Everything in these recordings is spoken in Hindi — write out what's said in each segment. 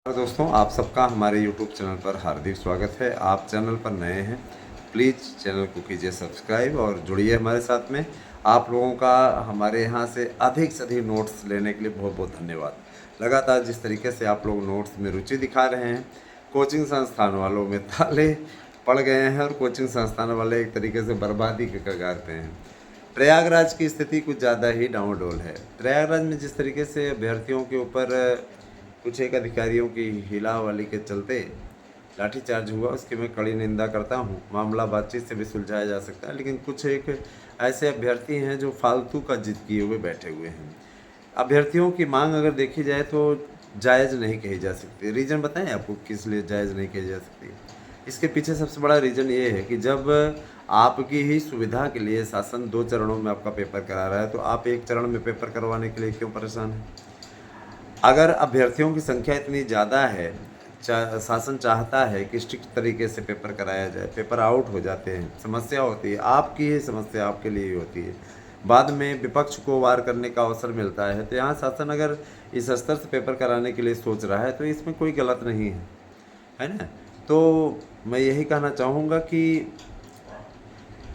दोस्तों, आप सबका हमारे YouTube चैनल पर हार्दिक स्वागत है। आप चैनल पर नए हैं, प्लीज़ चैनल को कीजिए सब्सक्राइब और जुड़िए हमारे साथ में। आप लोगों का हमारे यहाँ से अधिक नोट्स लेने के लिए बहुत बहुत धन्यवाद। लगातार जिस तरीके से आप लोग नोट्स में रुचि दिखा रहे हैं, कोचिंग संस्थान वालों में ताले पड़ गए हैं और कोचिंग संस्थान वाले एक तरीके से बर्बादी के कगार पे हैं। प्रयागराज की स्थिति कुछ ज़्यादा ही डामाडोल है। प्रयागराज में जिस तरीके से अभ्यर्थियों के ऊपर कुछ एक अधिकारियों की हिलावली के चलते लाठीचार्ज हुआ, उसकी मैं कड़ी निंदा करता हूँ। मामला बातचीत से भी सुलझाया जा सकता है, लेकिन कुछ एक ऐसे अभ्यर्थी हैं जो फालतू का जिद किए हुए बैठे हुए हैं। अभ्यर्थियों की मांग अगर देखी जाए तो जायज़ नहीं कही जा सकती। रीज़न बताएं आपको किस लिए जायज़ नहीं कही जा सकती। इसके पीछे सबसे बड़ा रीज़न ये है कि जब आपकी ही सुविधा के लिए शासन 2 चरणों में आपका पेपर करा रहा है, तो आप 1 चरण में पेपर करवाने के लिए क्यों परेशान हैं? अगर अभ्यर्थियों की संख्या इतनी ज़्यादा है, शासन चाहता है कि स्ट्रिक्ट तरीके से पेपर कराया जाए, पेपर आउट हो जाते हैं, समस्या होती है, आपकी ही समस्या आपके लिए ही होती है, बाद में विपक्ष को वार करने का अवसर मिलता है। तो यहाँ शासन अगर इस स्तर से पेपर कराने के लिए सोच रहा है तो इसमें कोई गलत नहीं है ना? तो मैं यही कहना चाहूँगा कि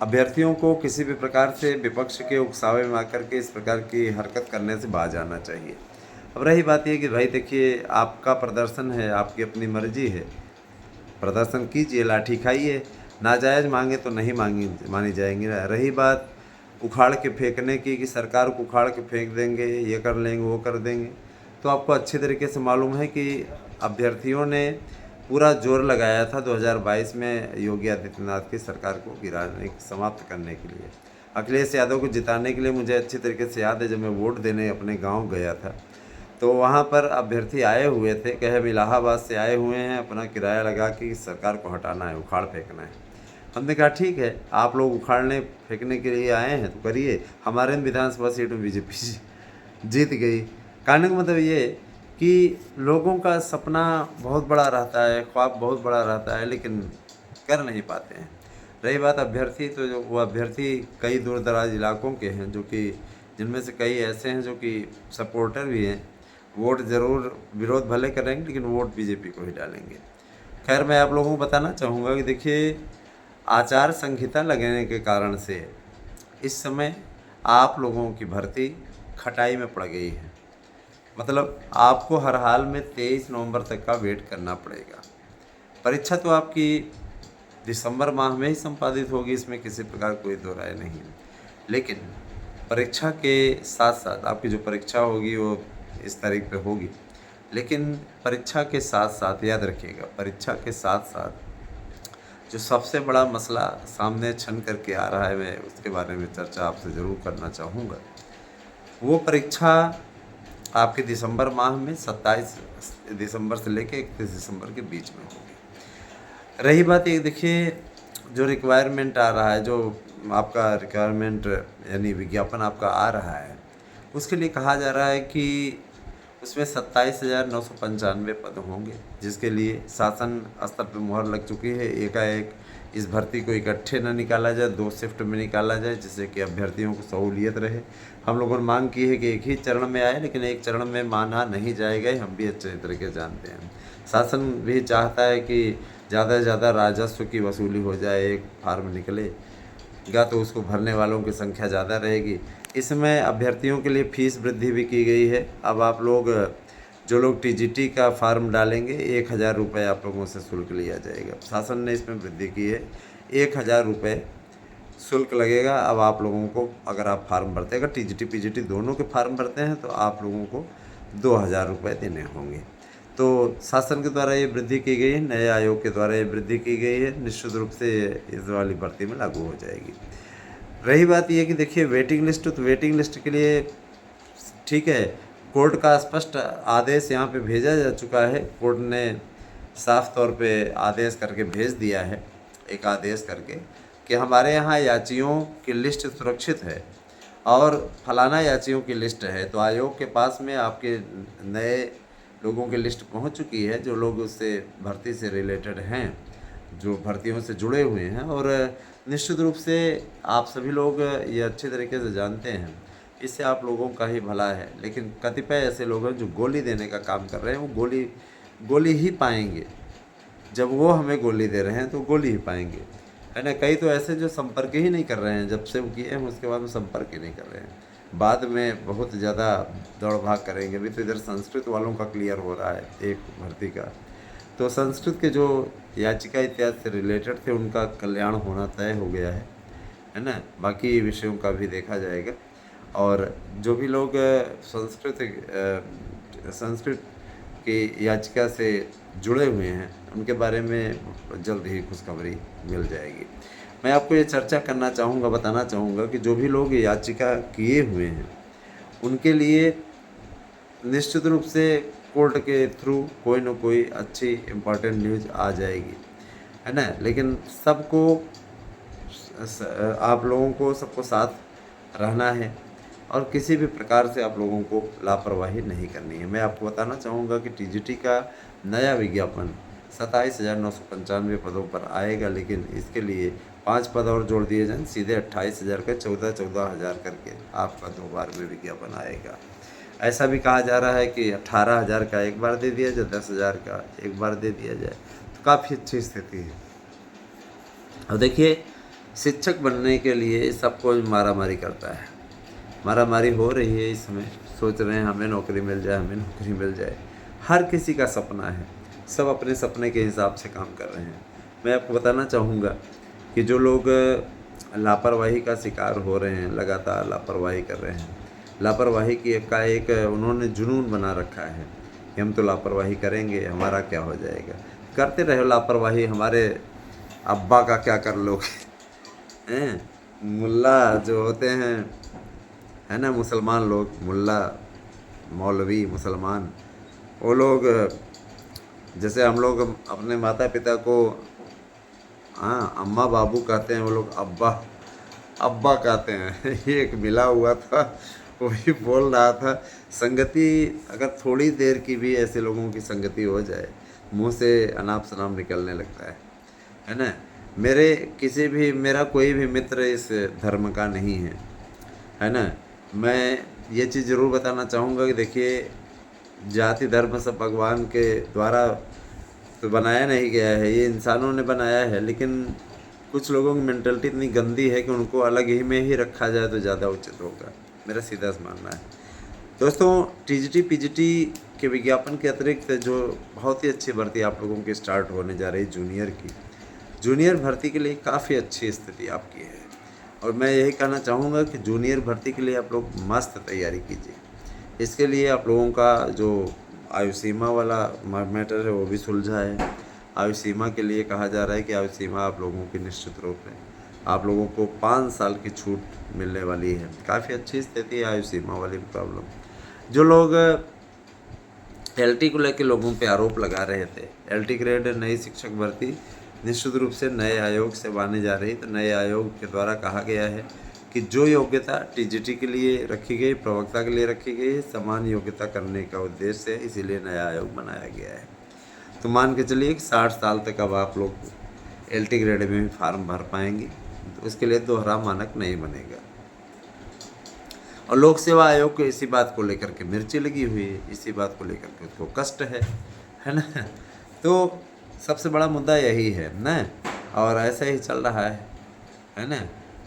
अभ्यर्थियों को किसी भी प्रकार से विपक्ष के उकसावे में आकर के इस प्रकार की हरकत करने से बाज आना चाहिए। अब रही बात ये कि भाई देखिए, आपका प्रदर्शन है, आपकी अपनी मर्जी है, प्रदर्शन कीजिए, लाठी खाइए, नाजायज़ मांगे तो नहीं मानी जाएंगी ना। रही बात उखाड़ के फेंकने की कि सरकार को उखाड़ के फेंक देंगे, ये कर लेंगे, वो कर देंगे, तो आपको अच्छे तरीके से मालूम है कि अभ्यर्थियों ने पूरा जोर लगाया था 2022 में योगी आदित्यनाथ की सरकार को गिराने समाप्त करने के लिए। अखिलेश यादव को जिताने के लिए मुझे अच्छी तरीके से याद है, जब मैं वोट देने अपने गांव गया था तो वहाँ पर अभ्यर्थी आए हुए थे, कहे हम इलाहाबाद से आए हुए हैं, अपना किराया लगा कि सरकार को हटाना है, उखाड़ फेंकना है। हमने कहा ठीक है, आप लोग उखाड़ने फेंकने के लिए आए हैं तो करिए। हमारे विधानसभा सीट में बीजेपी जीत गई। कहने का मतलब ये कि लोगों का सपना बहुत बड़ा रहता है, ख्वाब बहुत बड़ा रहता है, लेकिन कर नहीं पाते हैं। रही बात अभ्यर्थी, तो जो वो अभ्यर्थी कई दूर दराज इलाकों के हैं, जो कि जिनमें से कई ऐसे हैं जो कि सपोर्टर भी हैं, वोट ज़रूर विरोध भले करेंगे लेकिन वोट बीजेपी को ही डालेंगे। खैर, मैं आप लोगों को बताना चाहूँगा कि देखिए, आचार संहिता लगने के कारण से इस समय आप लोगों की भर्ती खटाई में पड़ गई है। मतलब आपको हर हाल में 23 नवंबर तक का वेट करना पड़ेगा। परीक्षा तो आपकी दिसंबर माह में ही संपादित होगी, इसमें किसी प्रकार कोई दो राय नहीं है। लेकिन परीक्षा के साथ साथ आपकी जो परीक्षा होगी वो इस तारीख पे होगी, लेकिन परीक्षा के साथ साथ याद रखिएगा, परीक्षा के साथ साथ जो सबसे बड़ा मसला सामने छन करके आ रहा है, मैं उसके बारे में चर्चा आपसे ज़रूर करना चाहूँगा। वो परीक्षा आपके दिसंबर माह में 27 दिसंबर से लेकर 31 दिसंबर के बीच में होगी। रही बात ये, देखिए, जो रिक्वायरमेंट आ रहा है, जो आपका रिक्वायरमेंट यानी विज्ञापन आपका आ रहा है, उसके लिए कहा जा रहा है कि उसमें 27,995 पद होंगे, जिसके लिए शासन स्तर पर मुहर लग चुकी है। एकाएक इस भर्ती को इकट्ठे न निकाला जाए, 2 शिफ्ट में निकाला जाए, जिससे कि अभ्यर्थियों को सहूलियत रहे। हम लोगों ने मांग की है कि एक ही चरण में आए, लेकिन एक चरण में माना नहीं जाएगा, हम भी अच्छे तरीके से जानते हैं। शासन भी चाहता है कि ज़्यादा से ज़्यादा राजस्व की वसूली हो जाए, एक फार्म निकलेगा तो उसको भरने वालों की संख्या ज़्यादा रहेगी। इसमें अभ्यर्थियों के लिए फ़ीस वृद्धि भी की गई है। अब आप लोग जो लोग टीजीटी का फार्म डालेंगे, 1000 रुपये आप लोगों से शुल्क लिया जाएगा। शासन ने इसमें वृद्धि की है, 1000 रुपये शुल्क लगेगा। अब आप लोगों को, अगर आप फार्म भरते हैं, अगर टीजीटी पीजीटी दोनों के फार्म भरते हैं, तो आप लोगों को 2000 रुपये देने होंगे। तो शासन के द्वारा ये वृद्धि की गई है, नए आयोग के द्वारा ये वृद्धि की गई है, निश्चित रूप से इस वाली भर्ती में लागू हो जाएगी। रही बात ये कि देखिए, वेटिंग लिस्ट, तो वेटिंग लिस्ट के लिए ठीक है, कोर्ट का स्पष्ट आदेश यहाँ पे भेजा जा चुका है। कोर्ट ने साफ तौर पे आदेश करके भेज दिया है, एक आदेश करके, कि हमारे यहाँ याचियों की लिस्ट सुरक्षित है और फलाना याचियों की लिस्ट है। तो आयोग के पास में आपके नए लोगों की लिस्ट पहुँच चुकी है, जो लोग उससे भर्ती से रिलेटेड हैं, जो भर्तियों से जुड़े हुए हैं। और निश्चित रूप से आप सभी लोग ये अच्छे तरीके से जानते हैं, इससे आप लोगों का ही भला है। लेकिन कतिपय ऐसे लोग हैं जो गोली देने का काम कर रहे हैं, वो गोली गोली ही पाएंगे। जब वो हमें गोली दे रहे हैं तो गोली ही पाएंगे, है ना। कई तो ऐसे जो संपर्क ही नहीं कर रहे हैं, जब से वो किए हैं उसके बाद में संपर्क ही नहीं कर रहे हैं, बाद में बहुत ज़्यादा दौड़ भाग करेंगे। अभी तो इधर संस्कृत वालों का क्लियर हो रहा है एक भर्ती का, तो संस्कृत के जो याचिका इत्यादि से रिलेटेड थे उनका कल्याण होना तय हो गया है ना। बाकी विषयों का भी देखा जाएगा, और जो भी लोग संस्कृत की याचिका से जुड़े हुए हैं उनके बारे में जल्द ही खुशखबरी मिल जाएगी। मैं आपको ये चर्चा करना चाहूँगा, बताना चाहूँगा कि जो भी लोग याचिका किए हुए हैं उनके लिए निश्चित रूप से कोर्ट के थ्रू कोई ना कोई अच्छी इम्पॉर्टेंट न्यूज़ आ जाएगी, है ना। लेकिन सबको आप लोगों को सबको साथ रहना है, और किसी भी प्रकार से आप लोगों को लापरवाही नहीं करनी है। मैं आपको बताना चाहूँगा कि टीजीटी का नया विज्ञापन 27,995 पदों पर आएगा, लेकिन इसके लिए 5 पद और जोड़ दिए जाएँ, सीधे 28,000 का 14,000 करके आपका 2 बार में विज्ञापन आएगा। ऐसा भी कहा जा रहा है कि 18,000 का एक बार दे दिया जाए, 10,000 का एक बार दे दिया जाए, तो काफ़ी अच्छी स्थिति है। और देखिए, शिक्षक बनने के लिए सबको मारामारी करता है, मारामारी हो रही है इस समय, सोच रहे हैं हमें नौकरी मिल जाए, हमें नौकरी मिल जाए। हर किसी का सपना है, सब अपने सपने के हिसाब से काम कर रहे हैं। मैं आपको बताना चाहूँगा कि जो लोग लापरवाही का शिकार हो रहे हैं, लगातार लापरवाही कर रहे हैं, लापरवाही की एक उन्होंने जुनून बना रखा है कि हम तो लापरवाही करेंगे, हमारा क्या हो जाएगा। करते रहो लापरवाही, हमारे अब्बा का क्या कर लोगे हैं। मुल्ला जो होते हैं, है ना, मुसलमान लोग, मुल्ला मौलवी मुसलमान, वो लोग जैसे हम लोग अपने माता पिता को हाँ अम्मा बाबू कहते हैं, वो लोग अब्बा अब्बा कहते हैं। ये एक मिला हुआ था, वही बोल रहा था। संगति अगर थोड़ी देर की भी ऐसे लोगों की संगति हो जाए, मुंह से अनाप शनाप निकलने लगता है ना। मेरा कोई भी मित्र इस धर्म का नहीं है ना। मैं ये चीज़ ज़रूर बताना चाहूँगा कि देखिए, जाति धर्म सब भगवान के द्वारा तो बनाया नहीं गया है, ये इंसानों ने बनाया है, लेकिन कुछ लोगों की मेंटलिटी इतनी गंदी है कि उनको अलग ही में ही रखा जाए तो ज़्यादा उचित होगा, मेरा सीधा मानना है। दोस्तों, टीजीटी पीजीटी के विज्ञापन के अतिरिक्त जो बहुत ही अच्छी भर्ती आप लोगों की स्टार्ट होने जा रही जूनियर की, जूनियर भर्ती के लिए काफ़ी अच्छी स्थिति आपकी है, और मैं यही कहना चाहूँगा कि जूनियर भर्ती के लिए आप लोग मस्त तैयारी कीजिए। इसके लिए आप लोगों का जो आयु सीमा वाला मैटर है वो भी सुलझा है। आयु सीमा के लिए कहा जा रहा है कि आयु सीमा आप लोगों की निश्चित रूप में आप लोगों को 5 साल की छूट मिलने वाली है। काफ़ी अच्छी स्थिति है आयु सीमा वाली प्रॉब्लम। जो लोग एलटी को लेकर लोगों पे आरोप लगा रहे थे, एलटी ग्रेड नई शिक्षक भर्ती निश्चित रूप से नए आयोग से मानी जा रही, तो नए आयोग के द्वारा कहा गया है कि जो योग्यता टीजीटी के लिए रखी गई, प्रवक्ता के लिए रखी गई है, समान योग्यता करने का उद्देश्य है, इसीलिए नया आयोग बनाया गया है। तो मान के चलिए कि 60 साल तक अब आप लोग एलटी ग्रेड में भी फार्म भर पाएंगे, तो उसके लिए दोहरा मानक नहीं बनेगा। और लोक सेवा आयोग को इसी बात को लेकर के मिर्ची लगी हुई है, इसी बात को लेकर के उसको कष्ट है ना। तो सबसे बड़ा मुद्दा यही है ना, और ऐसे ही चल रहा है ना,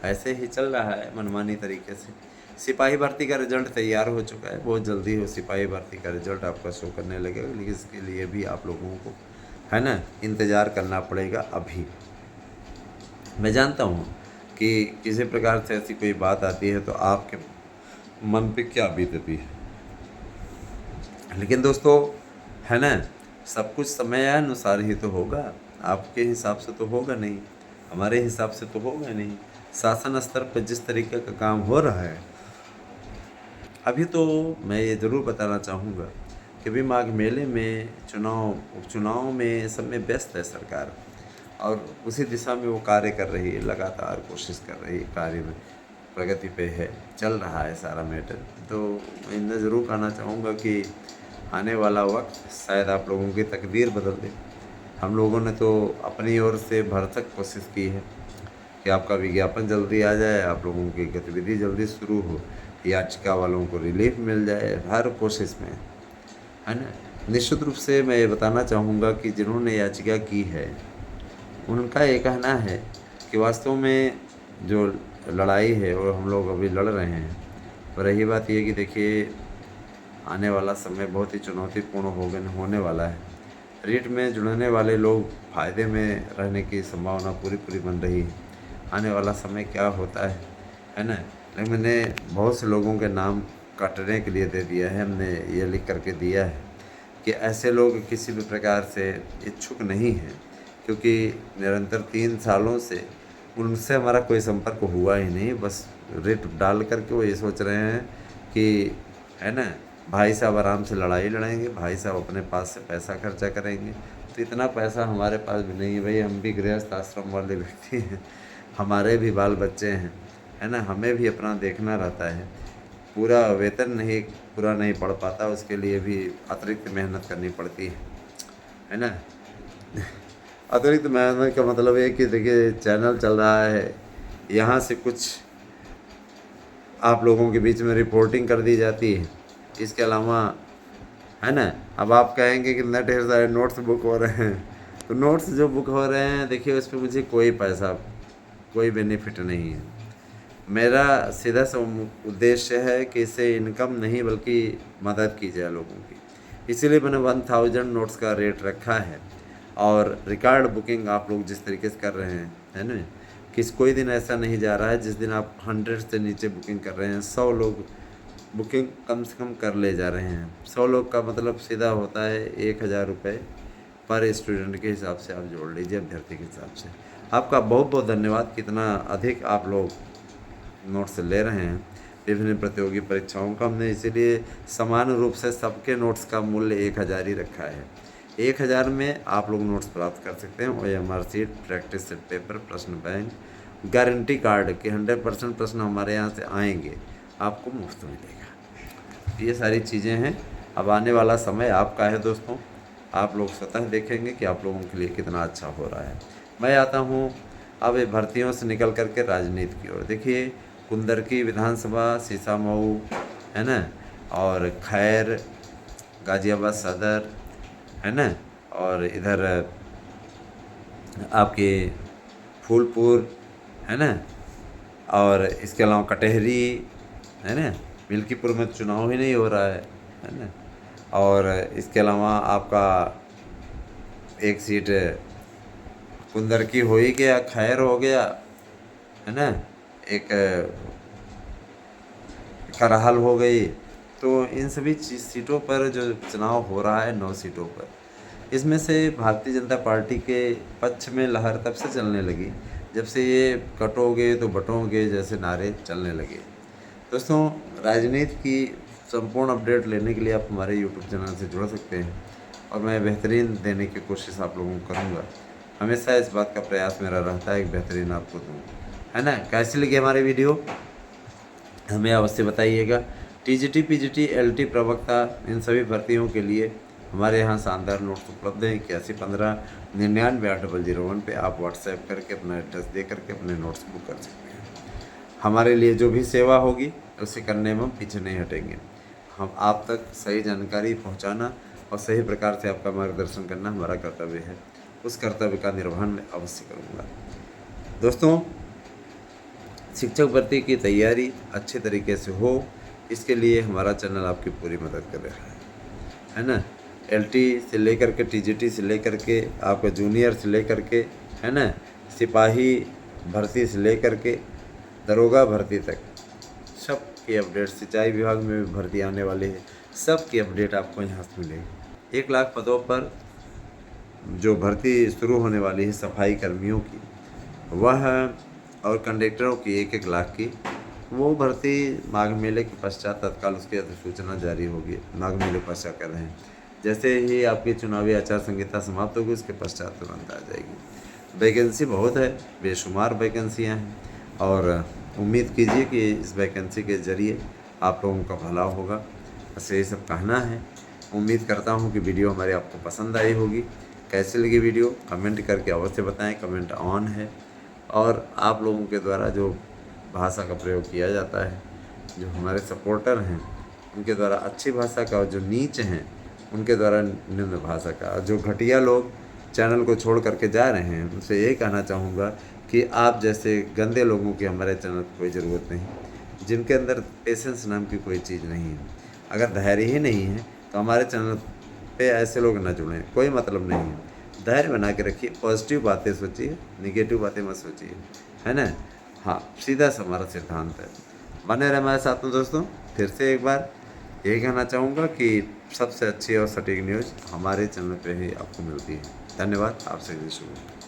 ऐसे ही चल रहा है मनमानी तरीके से। सिपाही भर्ती का रिजल्ट तैयार हो चुका है, बहुत जल्दी हो सिपाही भर्ती का रिजल्ट आपका शो करने लगेगा, लेकिन इसके लिए भी आप लोगों को, है ना, इंतज़ार करना पड़ेगा। अभी मैं जानता हूँ कि किसी प्रकार से ऐसी कोई बात आती है तो आपके मन पे क्या बीतती है, लेकिन दोस्तों, है ना, सब कुछ समयानुसार ही तो होगा। आपके हिसाब से तो होगा नहीं, हमारे हिसाब से तो होगा नहीं। शासन स्तर पर जिस तरीके का काम हो रहा है, अभी तो मैं ये ज़रूर बताना चाहूँगा कि अभी माघ मेले में उपचुनाव में सब में व्यस्त है सरकार, और उसी दिशा में वो कार्य कर रही है, लगातार कोशिश कर रही है, कार्य में प्रगति पे है, चल रहा है सारा मैटर। तो मैं इतना ज़रूर कहना चाहूँगा कि आने वाला वक्त शायद आप लोगों की तकदीर बदल दे। हम लोगों ने तो अपनी ओर से भरसक कोशिश की है कि आपका विज्ञापन जल्दी आ जाए, आप लोगों की गतिविधि जल्दी शुरू हो, याचिका वालों को रिलीफ मिल जाए, हर कोशिश में, है ना। निश्चित रूप से मैं ये बताना चाहूँगा कि जिन्होंने याचिका की है, उनका ये कहना है कि वास्तव में जो लड़ाई है वो हम लोग अभी लड़ रहे हैं। और रही बात ये कि देखिए, आने वाला समय बहुत ही चुनौतीपूर्ण होने वाला है। रीट में जुड़ने वाले लोग फ़ायदे में रहने की संभावना पूरी बन रही है। आने वाला समय क्या होता है ना? लेकिन मैंने बहुत से लोगों के नाम काटने के लिए दे दिया है, हमने ये लिख करके दिया है कि ऐसे लोग किसी भी प्रकार से इच्छुक नहीं हैं, क्योंकि निरंतर 3 सालों से उनसे हमारा कोई संपर्क हुआ ही नहीं। बस रेट डाल करके वो ये सोच रहे हैं कि है ना, भाई साहब आराम से लड़ाई लड़ेंगे, भाई साहब अपने पास से पैसा खर्चा करेंगे। तो इतना पैसा हमारे पास भी नहीं है भाई, हम भी गृहस्थ आश्रम वाले व्यक्ति हैं, हमारे भी बाल बच्चे हैं, है ना, हमें भी अपना देखना रहता है। पूरा वेतन नहीं पूरा नहीं पड़ पाता, उसके लिए भी अतिरिक्त मेहनत करनी पड़ती है ना। अतिरिक्त मेहनत का मतलब ये कि देखिए, चैनल चल रहा है, यहाँ से कुछ आप लोगों के बीच में रिपोर्टिंग कर दी जाती है, इसके अलावा है ना। अब आप कहेंगे कि इतना ढेर सारे नोट्स बुक हो रहे हैं, तो नोट्स जो बुक हो रहे हैं देखिए, उस पर मुझे कोई पैसा, कोई बेनिफिट नहीं है। मेरा सीधा सा उद्देश्य है कि इससे इनकम नहीं बल्कि मदद की जाए लोगों की, इसीलिए मैंने 1000 नोट्स का रेट रखा है। और रिकॉर्ड बुकिंग आप लोग जिस तरीके से कर रहे हैं, है ना, कोई दिन ऐसा नहीं जा रहा है जिस दिन आप 100 से नीचे बुकिंग कर रहे हैं। 100 लोग बुकिंग कम से कम कर ले जा रहे हैं। 100 लोग का मतलब सीधा होता है 1000 रुपये पर स्टूडेंट के हिसाब से आप जोड़ लीजिए, अभ्यर्थी के हिसाब से। आपका बहुत बहुत धन्यवाद, कितना अधिक आप लोग नोट्स ले रहे हैं विभिन्न प्रतियोगी परीक्षाओं का। हमने इसीलिए समान रूप से सबके नोट्स का मूल्य 1000 ही रखा है। 1000 में आप लोग नोट्स प्राप्त कर सकते हैं। OMR seat, practice set paper, प्रश्न बैंक, गारंटी कार्ड कि 100% प्रश्न हमारे यहाँ से आएंगे, आपको मुफ्त मिलेगा। ये सारी चीज़ें हैं। अब आने वाला समय आपका है दोस्तों, आप लोग स्वतः देखेंगे कि आप लोगों के लिए कितना अच्छा हो रहा है। मैं आता हूँ अब ये भर्तियों से निकल करके राजनीति की ओर। देखिए, कुंदरकी विधानसभा, सीसामऊ, है ना, और खैर, गाजियाबाद सदर, है ना, और इधर आपके फूलपुर, है ना, और इसके अलावा कटहरी, है ना, मिल्कीपुर में चुनाव ही नहीं हो रहा है ना, और इसके अलावा आपका एक सीट कुंदरकी हो ही गया, खैर हो गया, है ना, एक करहल हो गई। तो इन सभी सीटों पर जो चुनाव हो रहा है, 9 सीटों पर, इसमें से भारतीय जनता पार्टी के पक्ष में लहर तब से चलने लगी जब से ये कटोगे तो बटोगे जैसे नारे चलने लगे। दोस्तों, राजनीति की संपूर्ण अपडेट लेने के लिए आप हमारे यूट्यूब चैनल से जुड़ सकते हैं, और मैं बेहतरीन देने की कोशिश आप लोगों को करूँगा। हमेशा इस बात का प्रयास मेरा रहता है कि बेहतरीन आपको दूँ, है ना। कैसी लगी हमारी वीडियो हमें अवश्य बताइएगा। TGT, PGT, LT प्रवक्ता, इन सभी भर्तियों के लिए हमारे यहाँ शानदार नोट्स उपलब्ध हैं। 8115 998001 पे आप व्हाट्सएप करके अपना एड्रेस दे करके अपने नोट्स बुक कर सकते हैं। हमारे लिए जो भी सेवा होगी उसे करने में हम पीछे नहीं हटेंगे। हम आप तक सही जानकारी पहुँचाना और सही प्रकार से आपका मार्गदर्शन करना हमारा कर्तव्य है। उस कर्तव्य का निर्वहन मैं अवश्य करूँगा। दोस्तों, शिक्षक भर्ती की तैयारी अच्छे तरीके से हो, इसके लिए हमारा चैनल आपकी पूरी मदद कर रहा है ना। LT से लेकर के TGT से लेकर के आपका जूनियर से लेकर के, है ना, सिपाही भर्ती से लेकर के दरोगा भर्ती तक सब की अपडेट, सिंचाई विभाग में भी भर्ती आने वाली है, सब की अपडेट आपको यहाँ से मिलेगी। 1 लाख पदों पर जो भर्ती शुरू होने वाली है सफाई कर्मियों की, वह और कंडक्टरों की 1-1 लाख की, वो भर्ती माघ मेले के पश्चात तत्काल उसकी अधिसूचना जारी होगी। माघ मेले पश्चात कर रहे हैं, जैसे ही आपकी चुनावी आचार संहिता समाप्त होगी उसके पश्चात तुरंत आ जाएगी। वैकेंसी बहुत है, बेशुमार वैकेंसियाँ हैं, और उम्मीद कीजिए कि इस वैकेंसी के ज़रिए आप लोगों का भला होगा। बस यही सब कहना है। उम्मीद करता हूँ कि वीडियो हमारी आपको पसंद आई होगी। कैसी लगी वीडियो कमेंट करके अवश्य बताएं, कमेंट ऑन है। और आप लोगों के द्वारा जो भाषा का प्रयोग किया जाता है, जो हमारे सपोर्टर हैं उनके द्वारा अच्छी भाषा का, जो नीच हैं उनके द्वारा निम्न भाषा का। जो घटिया लोग चैनल को छोड़ करके जा रहे हैं उनसे यही कहना चाहूँगा कि आप जैसे गंदे लोगों की हमारे चैनल की कोई ज़रूरत नहीं, जिनके अंदर पेशेंस नाम की कोई चीज़ नहीं है। अगर धैर्य ही नहीं है तो हमारे चैनल पे ऐसे लोग ना जुड़ें, कोई मतलब नहीं है। धैर्य बना के रखिए, पॉजिटिव बातें सोचिए, नेगेटिव बातें मत सोचिए, है ना। हाँ, सीधा सा हमारा सिद्धांत है। बने रहे हमारे साथ में दोस्तों। फिर से एक बार यही कहना चाहूँगा कि सबसे अच्छी और सटीक न्यूज़ हमारे चैनल पे ही आपको मिलती है। धन्यवाद, आपसे शुरू।